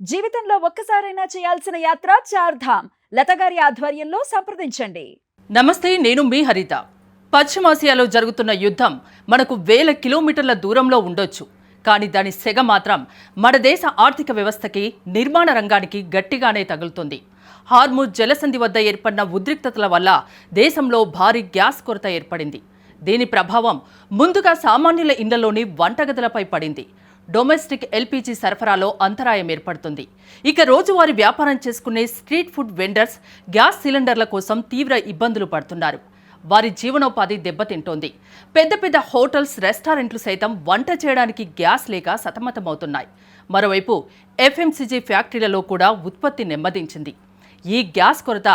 జీవితంలో ఒక్కసారైనా చేయాల్సిన యాత్ర చార్ధామ్. లతగారి ఆధ్వర్యంలో సంప్రదించండి. నమస్తే, నేను మీ హరిత. పశ్చిమాసియాలో జరుగుతున్న యుద్ధం మనకు వేల కిలోమీటర్ల దూరంలో ఉండొచ్చు. కానీ దాని సెగ మాత్రం మన దేశ ఆర్థిక వ్యవస్థకి, నిర్మాణ రంగానికి గట్టిగానే తగులుతుంది. హార్ముజ్ జలసంధి వద్ద ఏర్పడిన ఉద్రిక్తతల వల్ల దేశంలో భారీ గ్యాస్ కొరత ఏర్పడింది. దీని ప్రభావం ముందుగా సామాన్యుల ఇళ్లలోని వంటగదులపై పడింది. డొమెస్టిక్ ఎల్పీజీ సరఫరాలో అంతరాయం ఏర్పడుతుంది. ఇక రోజువారీ వ్యాపారం చేసుకునే స్ట్రీట్ ఫుడ్ వెండర్స్ గ్యాస్ సిలిండర్ల కోసం తీవ్ర ఇబ్బందులు పడుతున్నారు. వారి జీవనోపాధి దెబ్బతింటోంది. పెద్ద పెద్ద హోటల్స్, రెస్టారెంట్లు సైతం వంట చేయడానికి గ్యాస్ లేక సతమతమవుతున్నాయి. మరోవైపు ఎఫ్ఎంసీజీ ఫ్యాక్టరీలలో కూడా ఉత్పత్తి నెమ్మదించింది. ఈ గ్యాస్ కొరత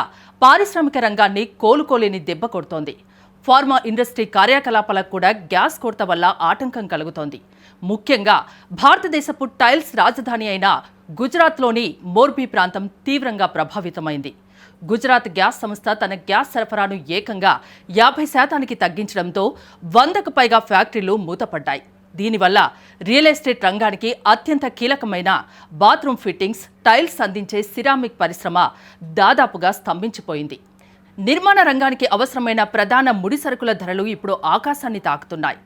పారిశ్రామిక రంగాన్ని కోలుకోలేని దెబ్బ కొడుతోంది. ఫార్మా ఇండస్ట్రీ కార్యకలాపాలకు కూడా గ్యాస్ కొరత వల్ల ఆటంకం కలుగుతోంది. ముఖ్యంగా భారతదేశపు టైల్స్ రాజధాని అయిన గుజరాత్లోని మోర్బీ ప్రాంతం తీవ్రంగా ప్రభావితమైంది. గుజరాత్ గ్యాస్ సంస్థ తన గ్యాస్ సరఫరాను ఏకంగా 50% తగ్గించడంతో 100కు పైగా ఫ్యాక్టరీలు మూతపడ్డాయి. దీనివల్ల రియల్ ఎస్టేట్ రంగానికి అత్యంత కీలకమైన బాత్రూమ్ ఫిట్టింగ్స్, టైల్స్ అందించే సిరామిక్ పరిశ్రమ దాదాపుగా స్తంభించిపోయింది. నిర్మాణ రంగానికి అవసరమైన ప్రధాన ముడి సరుకుల ధరలు ఇప్పుడు ఆకాశాన్ని తాకుతున్నాయి.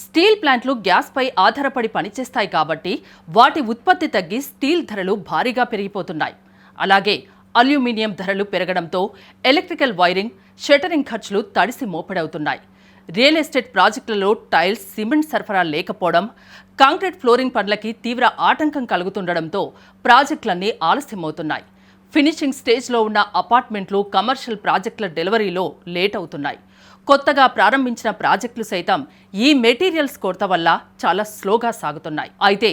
స్టీల్ ప్లాంట్లు గ్యాస్పై ఆధారపడి పనిచేస్తాయి కాబట్టి వాటి ఉత్పత్తి తగ్గి స్టీల్ ధరలు భారీగా పెరిగిపోతున్నాయి. అలాగే అల్యూమినియం ధరలు పెరగడంతో ఎలక్ట్రికల్ వైరింగ్, షట్టరింగ్ ఖర్చులు తడిసి మోపెడవుతున్నాయి. రియల్ ఎస్టేట్ ప్రాజెక్టులలో టైల్స్, సిమెంట్ సరఫరా లేకపోవడం, కాంక్రీట్ ఫ్లోరింగ్ పనులకి తీవ్ర ఆటంకం కలుగుతుండడంతో ప్రాజెక్టులన్నీ ఆలస్యమవుతున్నాయి. ఫినిషింగ్ స్టేజ్లో ఉన్న అపార్ట్మెంట్లు, కమర్షియల్ ప్రాజెక్టుల డెలివరీలో లేట్ అవుతున్నాయి. కొత్తగా ప్రారంభించిన ప్రాజెక్టులు సైతం ఈ మెటీరియల్స్ కొరత వల్ల చాలా స్లోగా సాగుతున్నాయి. అయితే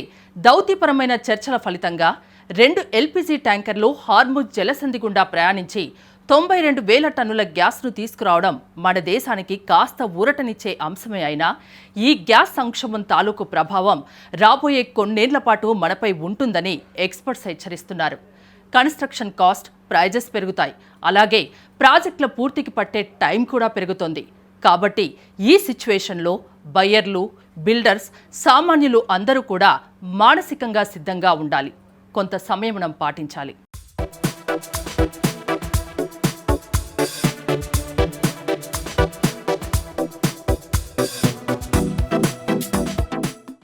దౌత్యపరమైన చర్చల ఫలితంగా 2 ఎల్పీజీ ట్యాంకర్లు హార్ముజ్ జలసంధి గుండా ప్రయాణించి 92,000 టన్నుల గ్యాస్ను తీసుకురావడం మన దేశానికి కాస్త ఊరటనిచ్చే అంశమే అయినా ఈ గ్యాస్ సంక్షోభం తాలూకు ప్రభావం రాబోయే కొన్నేళ్ల పాటు మనపై ఉంటుందని ఎక్స్పర్ట్స్ హెచ్చరిస్తున్నారు. కన్స్ట్రక్షన్ కాస్ట్, ప్రైజెస్ పెరుగుతాయి. అలాగే ప్రాజెక్టుల పూర్తికి పట్టే టైం కూడా పెరుగుతుంది. కాబట్టి ఈ సిచ్యువేషన్లో బయ్యర్లు, బిల్డర్స్, సామాన్యులు అందరూ కూడా మానసికంగా సిద్ధంగా ఉండాలి. కొంత సంయమనం పాటించాలి.